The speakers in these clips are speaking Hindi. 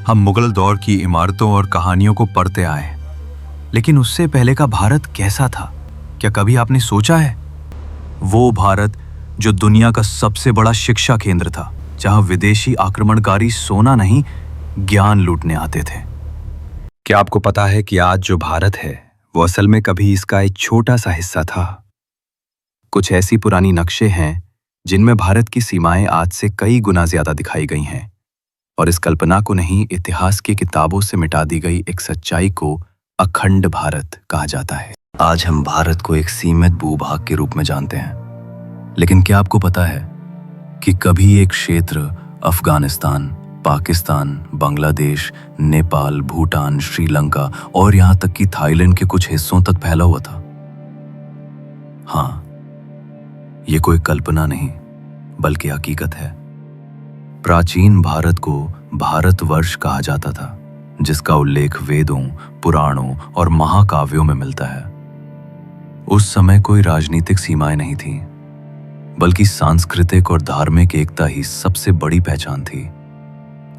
हम मुगल दौर की इमारतों और कहानियों को पढ़ते आए, लेकिन उससे पहले का भारत कैसा था? क्या कभी आपने सोचा है? वो भारत जो दुनिया का सबसे बड़ा शिक्षा केंद्र था, जहां विदेशी आक्रमणकारी सोना नहीं, ज्ञान लूटने आते थे। क्या आपको पता है कि आज जो भारत है वो असल में कभी इसका एक छोटा सा हिस्सा था? कुछ ऐसी पुरानी नक्शे हैं जिनमें भारत की सीमाएं आज से कई गुना ज्यादा दिखाई गई हैं, और इस कल्पना को नहीं, इतिहास की किताबों से मिटा दी गई एक सच्चाई को अखंड भारत कहा जाता है। आज हम भारत को एक सीमित भूभाग के रूप में जानते हैं, लेकिन क्या आपको पता है कि कभी एक क्षेत्र अफगानिस्तान, पाकिस्तान, बांग्लादेश, नेपाल, भूटान, श्रीलंका और यहां तक कि थाईलैंड के कुछ हिस्सों तक फैला हुआ था? हाँ, ये कोई कल्पना नहीं बल्कि हकीकत है। प्राचीन भारत को भारतवर्ष कहा जाता था, जिसका उल्लेख वेदों, पुराणों और महाकाव्यों में मिलता है। उस समय कोई राजनीतिक सीमाएं नहीं थी, बल्कि सांस्कृतिक और धार्मिक एकता ही सबसे बड़ी पहचान थी।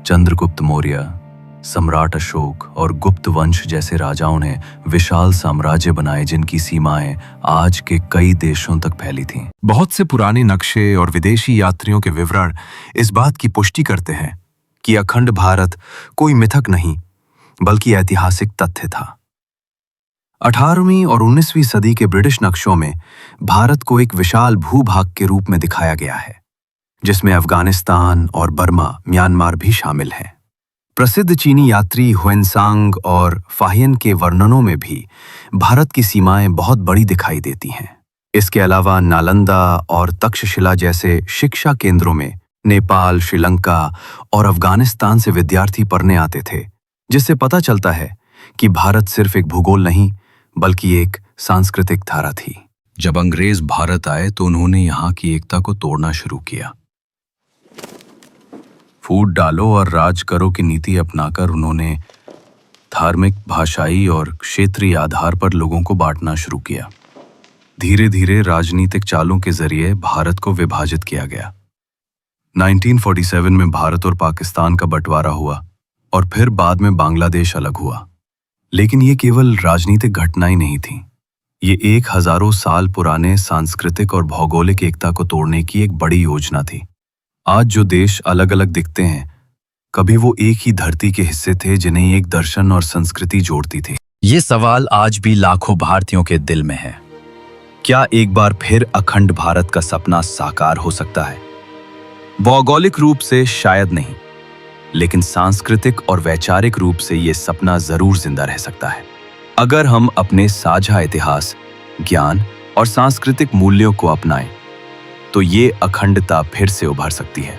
चंद्रगुप्त मौर्य, सम्राट अशोक और गुप्त वंश जैसे राजाओं ने विशाल साम्राज्य बनाए, जिनकी सीमाएं आज के कई देशों तक फैली थीं। बहुत से पुराने नक्शे और विदेशी यात्रियों के विवरण इस बात की पुष्टि करते हैं कि अखंड भारत कोई मिथक नहीं बल्कि ऐतिहासिक तथ्य था। 18वीं और 19वीं सदी के ब्रिटिश नक्शों में भारत को एक विशाल भूभाग के रूप में दिखाया गया है, जिसमें अफगानिस्तान और बर्मा, म्यांमार भी शामिल हैं। प्रसिद्ध चीनी यात्री हुएनसांग और फाहियन के वर्णनों में भी भारत की सीमाएं बहुत बड़ी दिखाई देती हैं। इसके अलावा नालंदा और तक्षशिला जैसे शिक्षा केंद्रों में नेपाल, श्रीलंका और अफगानिस्तान से विद्यार्थी पढ़ने आते थे, जिससे पता चलता है कि भारत सिर्फ एक भूगोल नहीं बल्कि एक सांस्कृतिक धारा थी। जब अंग्रेज भारत आए तो उन्होंने यहाँ की एकता को तोड़ना शुरू किया। फूट डालो और राज करो की नीति अपनाकर उन्होंने धार्मिक, भाषाई और क्षेत्रीय आधार पर लोगों को बांटना शुरू किया। धीरे धीरे राजनीतिक चालों के जरिए भारत को विभाजित किया गया। 1947 में भारत और पाकिस्तान का बंटवारा हुआ और फिर बाद में बांग्लादेश अलग हुआ। लेकिन ये केवल राजनीतिक घटनाएं नहीं थीं। ये एक हजारों साल पुराने सांस्कृतिक और भौगोलिक एकता को तोड़ने की एक बड़ी योजना थी। आज जो देश अलग अलग दिखते हैं, कभी वो एक ही धरती के हिस्से थे जिन्हें एक दर्शन और संस्कृति जोड़ती थी। ये सवाल आज भी लाखों भारतीयों के दिल में है। क्या एक बार फिर अखंड भारत का सपना साकार हो सकता है? भौगोलिक रूप से शायद नहीं, लेकिन सांस्कृतिक और वैचारिक रूप से ये सपना जरूर जिंदा रह सकता है, अगर हम अपने साझा इतिहास, ज्ञान और सांस्कृतिक मूल्यों को अपनाएं। तो ये अखंडता फिर से उभर सकती है।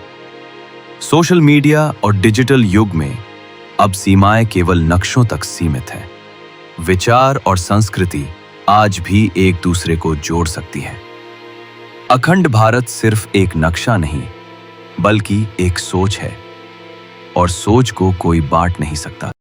सोशल मीडिया और डिजिटल युग में अब सीमाएं केवल नक्शों तक सीमित हैं। विचार और संस्कृति आज भी एक दूसरे को जोड़ सकती है। अखंड भारत सिर्फ एक नक्शा नहीं बल्कि एक सोच है, और सोच को कोई बांट नहीं सकता।